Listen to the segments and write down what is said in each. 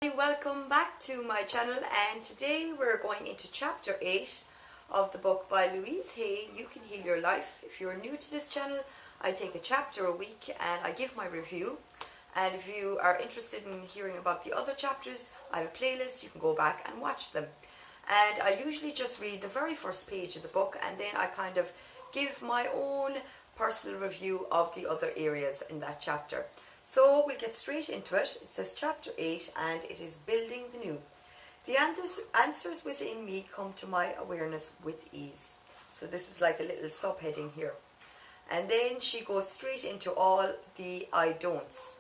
Welcome back to my channel, and today we're going into chapter 8 of the book by Louise Hay, You Can Heal Your Life. If you're new to this channel, I take a chapter a week and I give my review, and if you are interested in hearing about the other chapters, I have a playlist, you can go back and watch them. And I usually just read the very first page of the book and then I kind of give my own personal review of the other areas in that chapter. So we'll get straight into it. It says chapter 8 and it is building the new. The answers within me come to my awareness with ease. So this is like a little subheading here. And then she goes straight into all the I don'ts.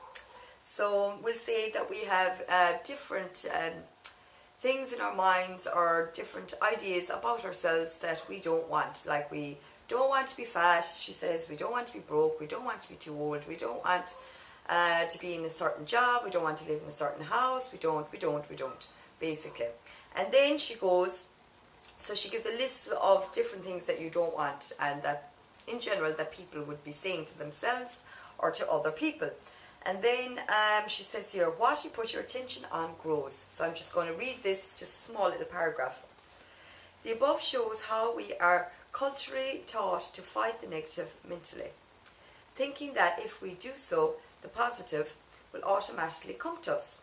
So we'll say that we have different things in our minds or different ideas about ourselves that we don't want. Like we don't want to be fat, she says, we don't want to be broke, we don't want to be too old, we don't want to be in a certain job, we don't want to live in a certain house, we don't, basically. And then she goes, so she gives a list of different things that you don't want and that in general that people would be saying to themselves or to other people. And then she says here, what you put your attention on grows. So I'm just going to read this, it's just a small little paragraph. The above shows how we are culturally taught to fight the negative mentally, thinking that if we do so, the positive will automatically come to us.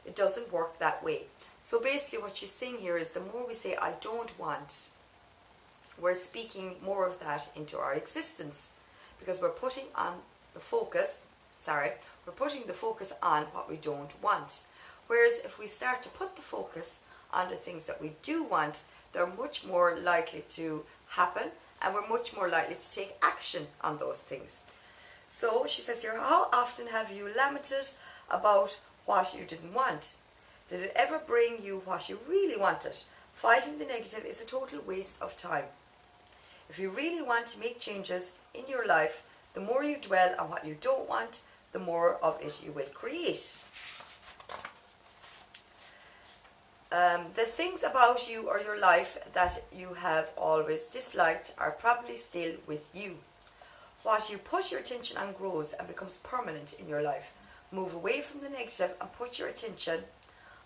It doesn't work that way. So basically what she's saying here is the more we say I don't want, we're speaking more of that into our existence because we're putting the focus on what we don't want. Whereas if we start to put the focus on the things that we do want, they're much more likely to happen and we're much more likely to take action on those things. So she says here, how often have you lamented about what you didn't want? Did it ever bring you what you really wanted? Fighting the negative is a total waste of time. If you really want to make changes in your life, the more you dwell on what you don't want, the more of it you will create. The things about you or your life that you have always disliked are probably still with you. What you put your attention on grows and becomes permanent in your life. Move away from the negative and put your attention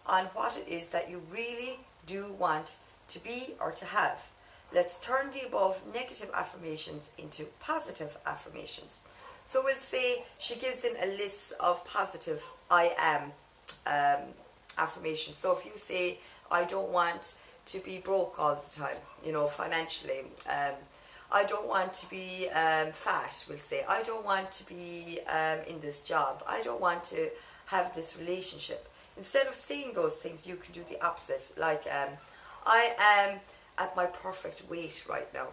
on what it is that you really do want to be or to have. Let's turn the above negative affirmations into positive affirmations. So we'll say she gives them a list of positive I am affirmations. So if you say I don't want to be broke all the time, financially, I don't want to be fat, we'll say. I don't want to be in this job. I don't want to have this relationship. Instead of saying those things, you can do the opposite. Like, I am at my perfect weight right now.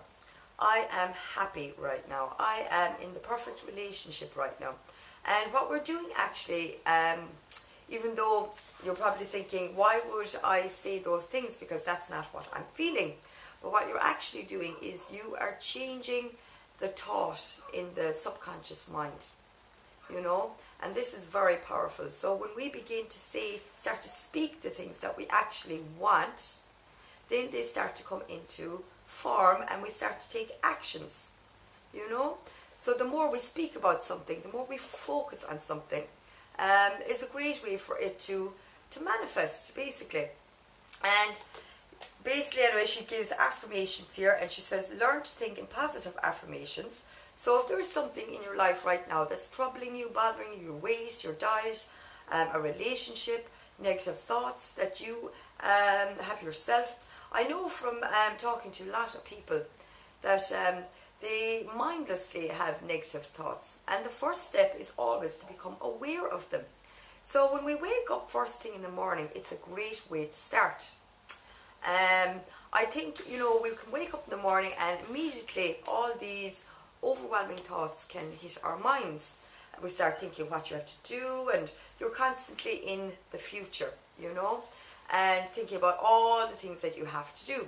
I am happy right now. I am in the perfect relationship right now. And what we're doing actually, even though you're probably thinking, why would I say those things? Because that's not what I'm feeling. But what you're actually doing is you are changing the thought in the subconscious mind, and this is very powerful. So when we begin to start to speak the things that we actually want, then they start to come into form and we start to take actions, So the more we speak about something, the more we focus on something, is a great way for it to manifest, basically. And basically, anyway, she gives affirmations here and she says, learn to think in positive affirmations. So if there is something in your life right now that's troubling you, bothering you, your weight, your diet, a relationship, negative thoughts that you have yourself, I know from talking to a lot of people that they mindlessly have negative thoughts. And the first step is always to become aware of them. So when we wake up first thing in the morning, it's a great way to start. I think, we can wake up in the morning and immediately all these overwhelming thoughts can hit our minds. We start thinking what you have to do and you're constantly in the future, and thinking about all the things that you have to do.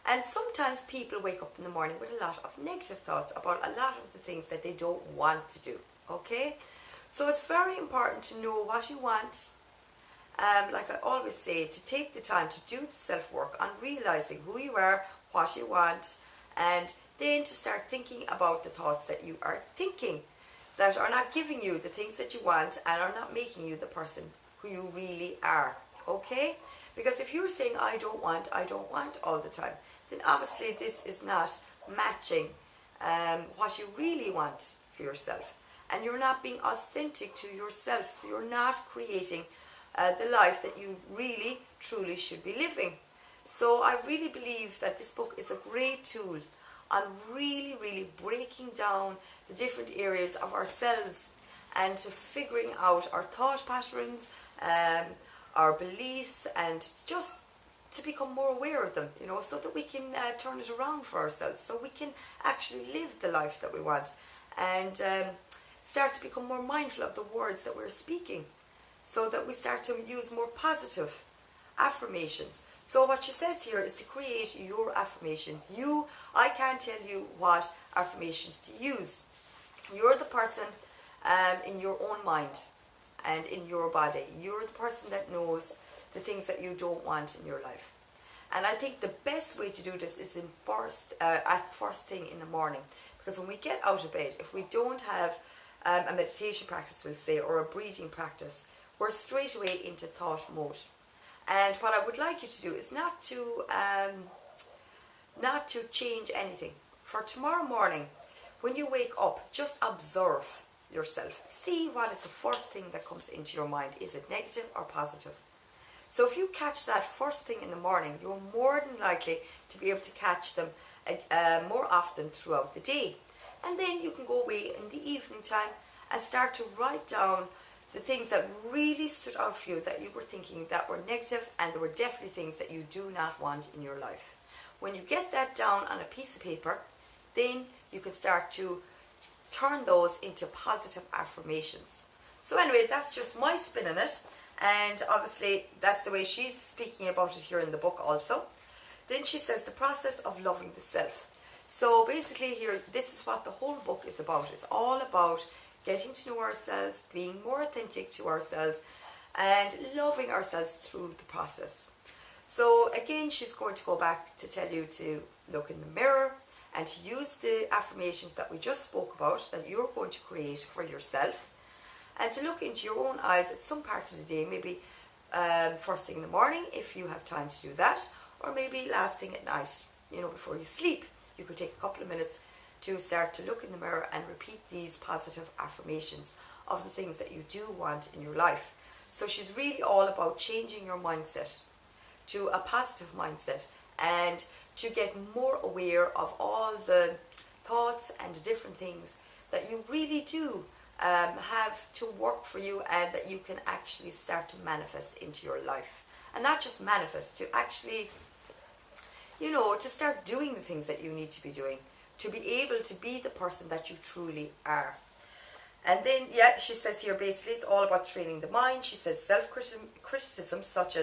And sometimes people wake up in the morning with a lot of negative thoughts about a lot of the things that they don't want to do, okay? So it's very important to know what you want. Like I always say, to take the time to do the self-work on realizing who you are, what you want, and then to start thinking about the thoughts that you are thinking that are not giving you the things that you want and are not making you the person who you really are, okay? Because if you're saying I don't want all the time, then obviously this is not matching what you really want for yourself. And you're not being authentic to yourself, so you're not creating the life that you really, truly should be living. So I really believe that this book is a great tool on really, really breaking down the different areas of ourselves and to figuring out our thought patterns, our beliefs, and just to become more aware of them, you know, so that we can turn it around for ourselves, so we can actually live the life that we want, and start to become more mindful of the words that we're speaking, so that we start to use more positive affirmations. So what she says here is to create your affirmations. I can't tell you what affirmations to use. You're the person in your own mind and in your body. You're the person that knows the things that you don't want in your life. And I think the best way to do this is at first thing in the morning. Because when we get out of bed, if we don't have a meditation practice, we'll say, or a breathing practice, we're straight away into thought mode. And what I would like you to do is not to change anything. For tomorrow morning, when you wake up, just observe yourself. See what is the first thing that comes into your mind. Is it negative or positive? So if you catch that first thing in the morning, you're more than likely to be able to catch them more often throughout the day. And then you can go away in the evening time and start to write down the things that really stood out for you, that you were thinking that were negative, and there were definitely things that you do not want in your life. When you get that down on a piece of paper, then you can start to turn those into positive affirmations. So anyway, that's just my spin on it, and obviously that's the way she's speaking about it here in the book also. Then she says the process of loving the self. So basically here, this is what the whole book is about. It's all about getting to know ourselves, being more authentic to ourselves, and loving ourselves through the process. So again, she's going to go back to tell you to look in the mirror and to use the affirmations that we just spoke about, that you're going to create for yourself, and to look into your own eyes at some part of the day, maybe first thing in the morning if you have time to do that, or maybe last thing at night, you know, before you sleep. You could take a couple of minutes to start to look in the mirror and repeat these positive affirmations of the things that you do want in your life. So she's really all about changing your mindset to a positive mindset, and to get more aware of all the thoughts and the different things that you really do have to work for you, and that you can actually start to manifest into your life. And not just manifest, to actually, you know, to start doing the things that you need to be doing, to be able to be the person that you truly are. And then, yeah, she says here basically it's all about training the mind. She says self-criticism such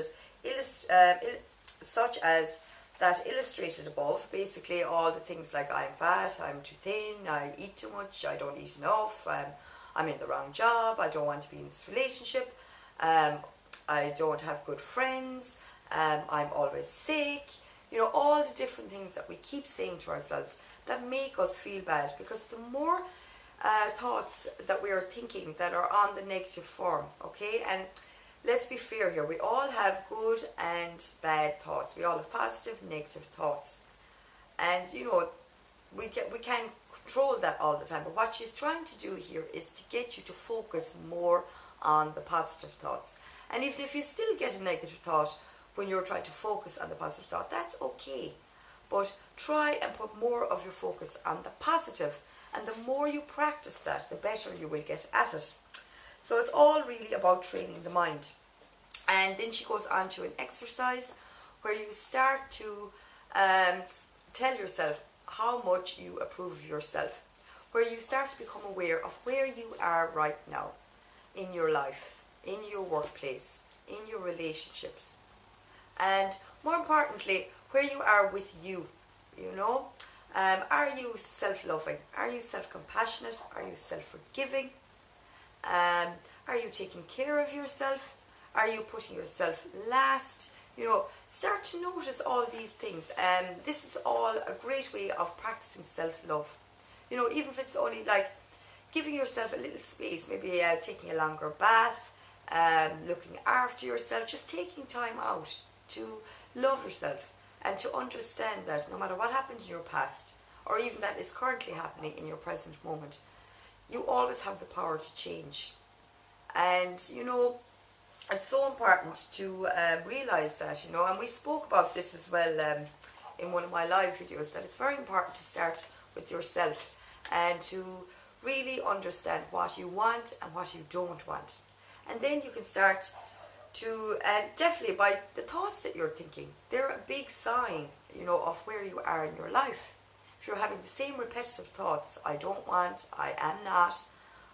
as that illustrated above, basically all the things like I'm fat, I'm too thin, I eat too much, I don't eat enough, I'm in the wrong job, I don't want to be in this relationship, I don't have good friends, I'm always sick. You know, all the different things that we keep saying to ourselves that make us feel bad, because the more thoughts that we are thinking that are on the negative form, okay, and let's be fair here, we all have good and bad thoughts. We all have positive, negative thoughts, and you know, we can't control that all the time. But what she's trying to do here is to get you to focus more on the positive thoughts. And even if you still get a negative thought when you're trying to focus on the positive thought, that's okay. But try and put more of your focus on the positive, and the more you practice that, the better you will get at it. So it's all really about training the mind. And then she goes on to an exercise where you start to tell yourself how much you approve of yourself, where you start to become aware of where you are right now in your life, in your workplace, in your relationships, and more importantly, where you are with you, you know. Are you self-loving? Are you self-compassionate? Are you self-forgiving? Are you taking care of yourself? Are you putting yourself last? You know, start to notice all these things. This is all a great way of practicing self-love. You know, even if it's only like giving yourself a little space, maybe taking a longer bath, looking after yourself, just taking time out to love yourself and to understand that no matter what happened in your past, or even that is currently happening in your present moment, you always have the power to change. And you know, it's so important to realize that, you know, and we spoke about this as well in one of my live videos, that it's very important to start with yourself and to really understand what you want and what you don't want. And then you can start to, definitely by the thoughts that you're thinking, they're a big sign, you know, of where you are in your life. If you're having the same repetitive thoughts, I don't want, I am not,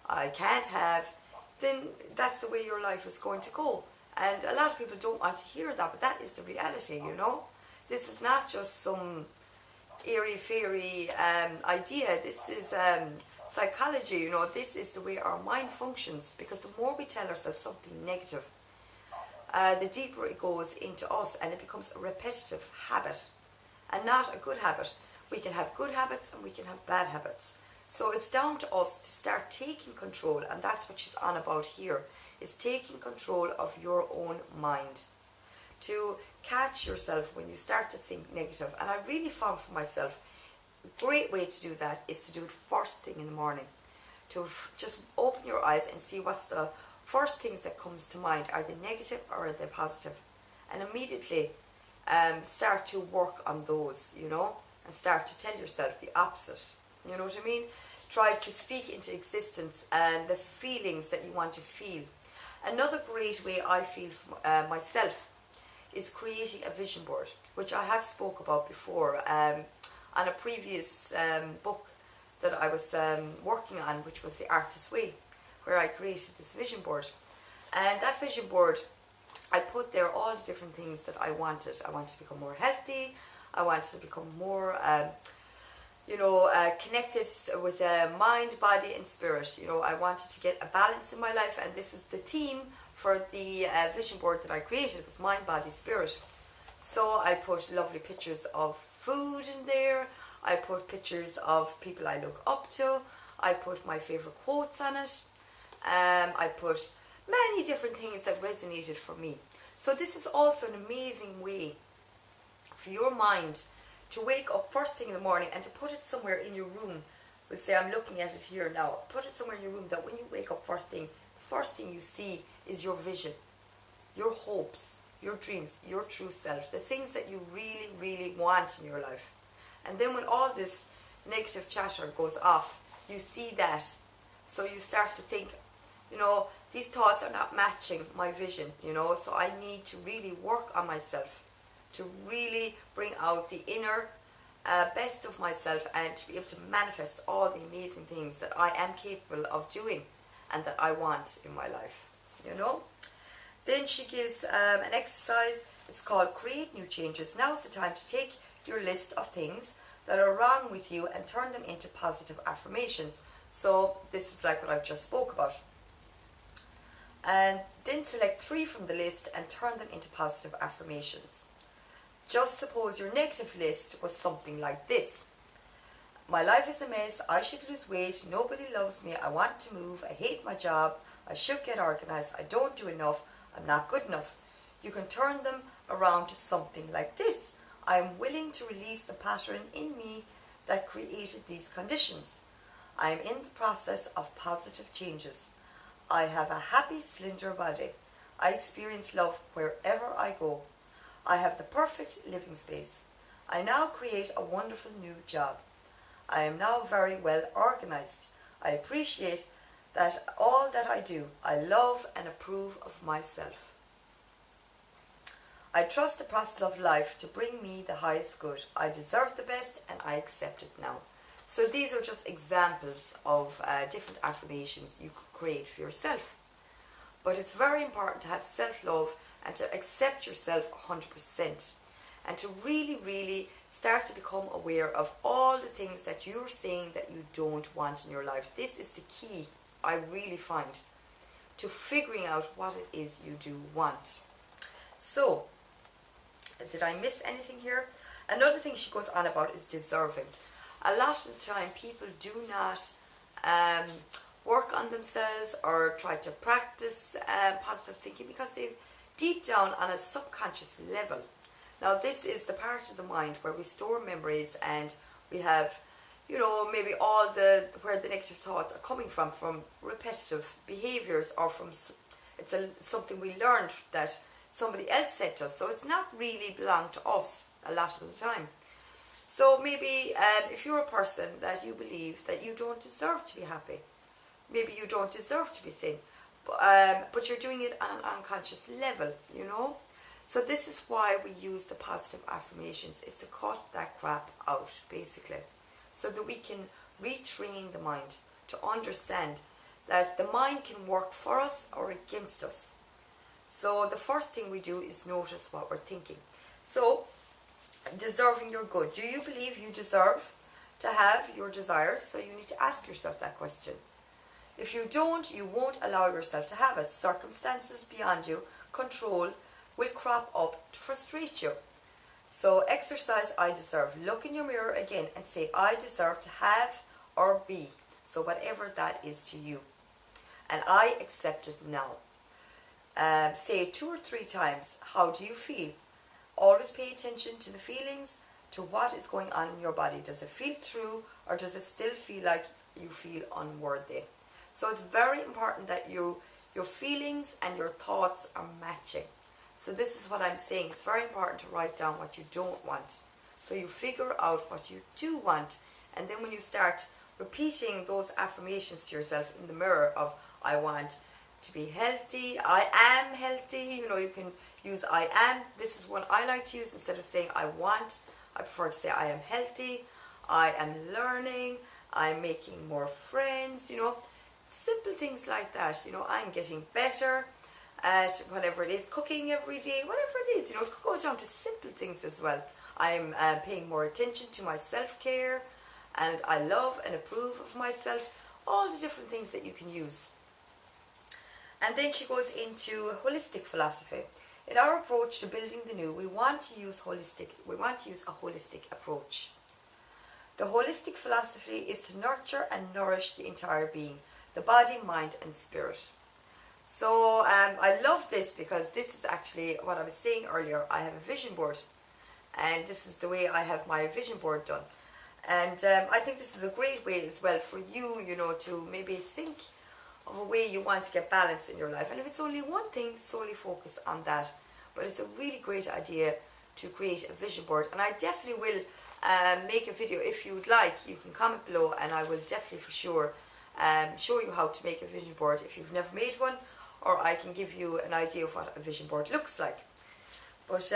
I can't have, then that's the way your life is going to go. And a lot of people don't want to hear that, but that is the reality, you know. This is not just some airy-fairy idea. This is psychology, you know. This is the way our mind functions, because the more we tell ourselves something negative, the deeper it goes into us, and it becomes a repetitive habit and not a good habit. We can have good habits and we can have bad habits. So it's down to us to start taking control, and that's what she's on about here, is taking control of your own mind. To catch yourself when you start to think negative. And I really found for myself, a great way to do that is to do it first thing in the morning. To just open your eyes and see what's the first things that comes to mind. Are they negative or are they positive? And immediately start to work on those, you know, and start to tell yourself the opposite. You know what I mean? Try to speak into existence and the feelings that you want to feel. Another great way I feel for myself is creating a vision board, which I have spoke about before on a previous book that I was working on, which was The Artist's Way, where I created this vision board. And that vision board, I put there all the different things that I wanted. I wanted to become more healthy. I wanted to become more, connected with mind, body and spirit. You know, I wanted to get a balance in my life, and this is the theme for the vision board that I created. It was mind, body, spirit. So I put lovely pictures of food in there. I put pictures of people I look up to. I put my favourite quotes on it. I put many different things that resonated for me. So this is also an amazing way for your mind to wake up first thing in the morning and to put it somewhere in your room. We'll say I'm looking at it here now. Put it somewhere in your room that when you wake up first thing, the first thing you see is your vision, your hopes, your dreams, your true self, the things that you really, really want in your life. And then when all this negative chatter goes off, you see that. So you start to think, you know, these thoughts are not matching my vision, you know, so I need to really work on myself to really bring out the inner best of myself and to be able to manifest all the amazing things that I am capable of doing and that I want in my life, you know. Then she gives an exercise. It's called Create New Changes. Now's the time to take your list of things that are wrong with you and turn them into positive affirmations. So this is like what I've just spoke about. And then select 3 from the list and turn them into positive affirmations. Just suppose your negative list was something like this. My life is a mess. I should lose weight. Nobody loves me. I want to move. I hate my job. I should get organized. I don't do enough. I'm not good enough. You can turn them around to something like this. I am willing to release the pattern in me that created these conditions. I am in the process of positive changes. I have a happy, slender body. I experience love wherever I go. I have the perfect living space. I now create a wonderful new job. I am now very well organized. I appreciate that all that I do. I love and approve of myself. I trust the process of life to bring me the highest good. I deserve the best and I accept it now. So these are just examples of different affirmations you could create for yourself. But it's very important to have self-love and to accept yourself 100%. And to really, really start to become aware of all the things that you're saying that you don't want in your life. This is the key, I really find, to figuring out what it is you do want. So, did I miss anything here? Another thing she goes on about is deserving. A lot of the time people do not work on themselves or try to practice positive thinking because they've deep down on a subconscious level. Now this is the part of the mind where we store memories, and we have, you know, maybe all the where the negative thoughts are coming from repetitive behaviors, or from something we learned that somebody else said to us. So it's not really belong to us a lot of the time. So maybe if you're a person that you believe that you don't deserve to be happy, maybe you don't deserve to be thin, but you're doing it on an unconscious level, you know. So this is why we use the positive affirmations, is to cut that crap out, basically, so that we can retrain the mind to understand that the mind can work for us or against us. So the first thing we do is notice what we're thinking. So, deserving your good. Do you believe you deserve to have your desires? So you need to ask yourself that question. If you don't, you won't allow yourself to have it. Circumstances beyond you control will crop up to frustrate you. So exercise I deserve. Look in your mirror again and say, I deserve to have or be. So whatever that is to you. And I accept it now. Say it 2 or 3 times. How do you feel? Always pay attention to the feelings, to what is going on in your body. Does it feel true, or does it still feel like you feel unworthy? So it's very important that your feelings and your thoughts are matching. So this is what I'm saying. It's very important to write down what you don't want. So you figure out what you do want. And then when you start repeating those affirmations to yourself in the mirror of, I want to be healthy, I am healthy, you know, you can use I am. This is what I like to use instead of saying I want. I prefer to say I am healthy, I am learning, I'm making more friends, you know. Simple things like that, you know. I'm getting better at whatever it is, cooking every day, whatever it is, you know. It could go down to simple things as well. I'm paying more attention to my self-care, and I love and approve of myself. All the different things that you can use. And then she goes into holistic philosophy. In our approach to building the new, we want to use a holistic approach. The holistic philosophy is to nurture and nourish the entire being, the body, mind and spirit. So I love this, because this is actually what I was saying earlier. I have a vision board, and this is the way I have my vision board done. And I think this is a great way as well for you, you know, to maybe think of a way you want to get balance in your life. And if it's only one thing, solely focus on that. But it's a really great idea to create a vision board. And I definitely will make a video. If you would like, you can comment below, and I will definitely for sure show you how to make a vision board if you've never made one, or I can give you an idea of what a vision board looks like. But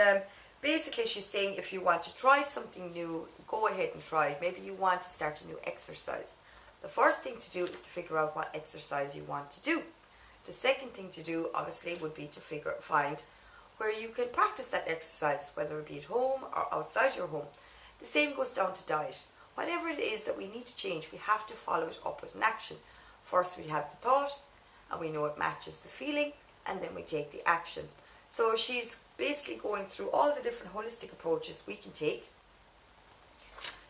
basically she's saying, if you want to try something new, go ahead and try it. Maybe you want to start a new exercise. The first thing to do is to figure out what exercise you want to do. The second thing to do, obviously, would be to find where you can practice that exercise, whether it be at home or outside your home. The same goes down to diet. Whatever it is that we need to change, we have to follow it up with an action. First we have the thought, and we know it matches the feeling, and then we take the action. So she's basically going through all the different holistic approaches we can take,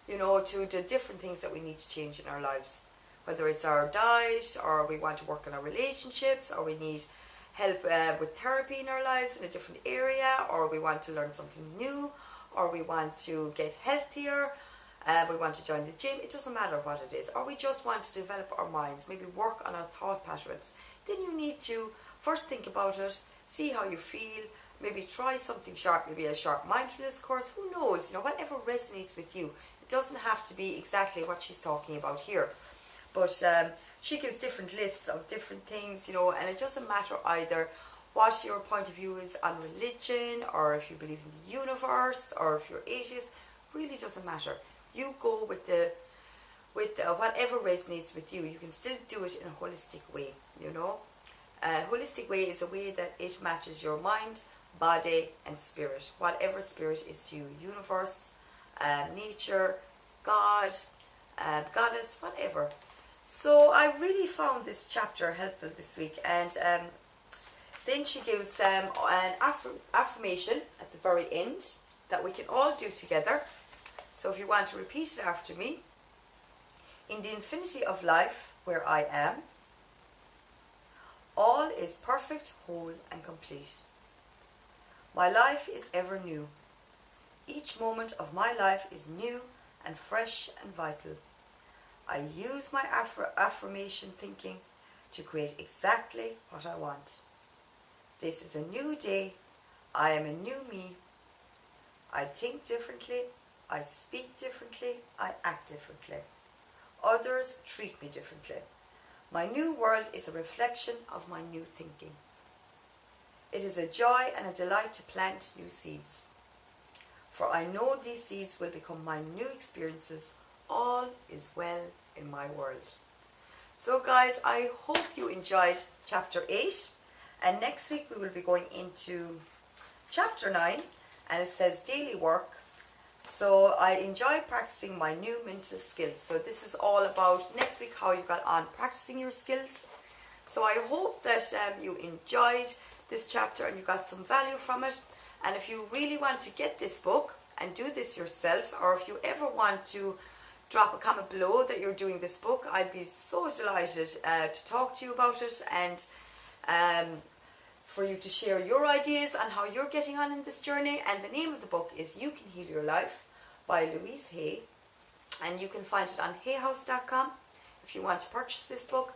you know, to the different things that we need to change in our lives. Whether it's our diet, or we want to work on our relationships, or we need help with therapy in our lives in a different area, or we want to learn something new, or we want to get healthier, we want to join the gym. It doesn't matter what it is. Or we just want to develop our minds, maybe work on our thought patterns. Then you need to first think about it, see how you feel, maybe try something short, maybe a short mindfulness course, who knows, you know, whatever resonates with you. It doesn't have to be exactly what she's talking about here. But she gives different lists of different things, you know, and it doesn't matter either what your point of view is on religion, or if you believe in the universe, or if you're atheist. Really doesn't matter. You go with the whatever resonates with you. You can still do it in a holistic way, you know. A holistic way is a way that it matches your mind, body and spirit. Whatever spirit is to you, universe, nature, God, goddess, whatever. So I really found this chapter helpful this week, and then she gives an affirmation at the very end that we can all do together. So if you want to repeat it after me. In the infinity of life where I am, All is perfect, whole and complete. My life is ever new. Each moment of my life is new and fresh and vital. I use my affirmation thinking to create exactly what I want. This is a new day. I am a new me. I think differently. I speak differently. I act differently. Others treat me differently. My new world is a reflection of my new thinking. It is a joy and a delight to plant new seeds. For I know these seeds will become my new experiences. All is well in my world. So guys, I hope you enjoyed chapter 8. And next week we will be going into chapter 9. And it says daily work. So I enjoy practicing my new mental skills. So this is all about next week how you got on practicing your skills. So I hope that you enjoyed this chapter and you got some value from it. And if you really want to get this book and do this yourself, or if you ever want to drop a comment below that you're doing this book, I'd be so delighted to talk to you about it and for you to share your ideas on how you're getting on in this journey. And the name of the book is You Can Heal Your Life by Louise Hay, and you can find it on hayhouse.com if you want to purchase this book.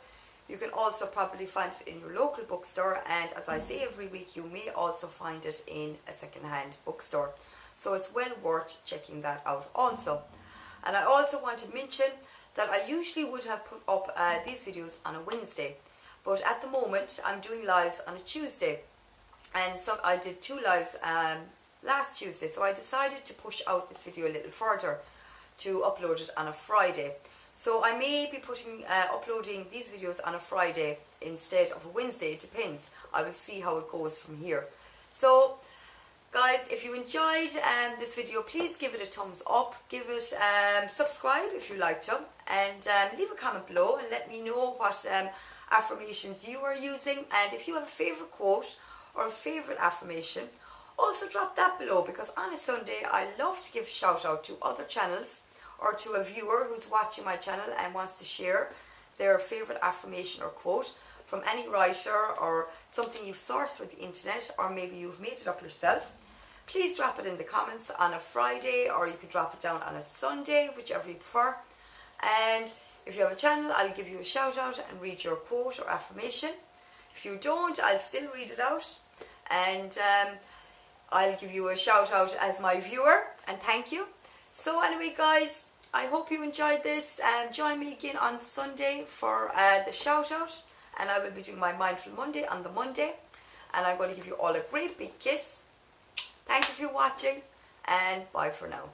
You can also probably find it in your local bookstore, and as I say every week, you may also find it in a second-hand bookstore. So it's well worth checking that out also. And I also want to mention that I usually would have put up these videos on a Wednesday, but at the moment I'm doing lives on a Tuesday, and so I did 2 lives last Tuesday, so I decided to push out this video a little further to upload it on a Friday. So I may be uploading these videos on a Friday instead of a Wednesday. It depends. I will see how it goes from here. So guys, if you enjoyed this video, please give it a thumbs up, give it subscribe if you liked them, and leave a comment below and let me know what affirmations you are using. And if you have a favourite quote or a favourite affirmation, also drop that below, because on a Sunday I love to give a shout out to other channels or to a viewer who's watching my channel and wants to share their favourite affirmation or quote from any writer or something you've sourced with the internet, or maybe you've made it up yourself. Please drop it in the comments on a Friday, or you can drop it down on a Sunday, whichever you prefer. And if you have a channel, I'll give you a shout out and read your quote or affirmation. If you don't, I'll still read it out, and I'll give you a shout out as my viewer, and thank you. So anyway guys, I hope you enjoyed this, and join me again on Sunday for the shout out, and I will be doing my Mindful Monday on the Monday, and I'm going to give you all a great big kiss. Thank you for watching, and bye for now.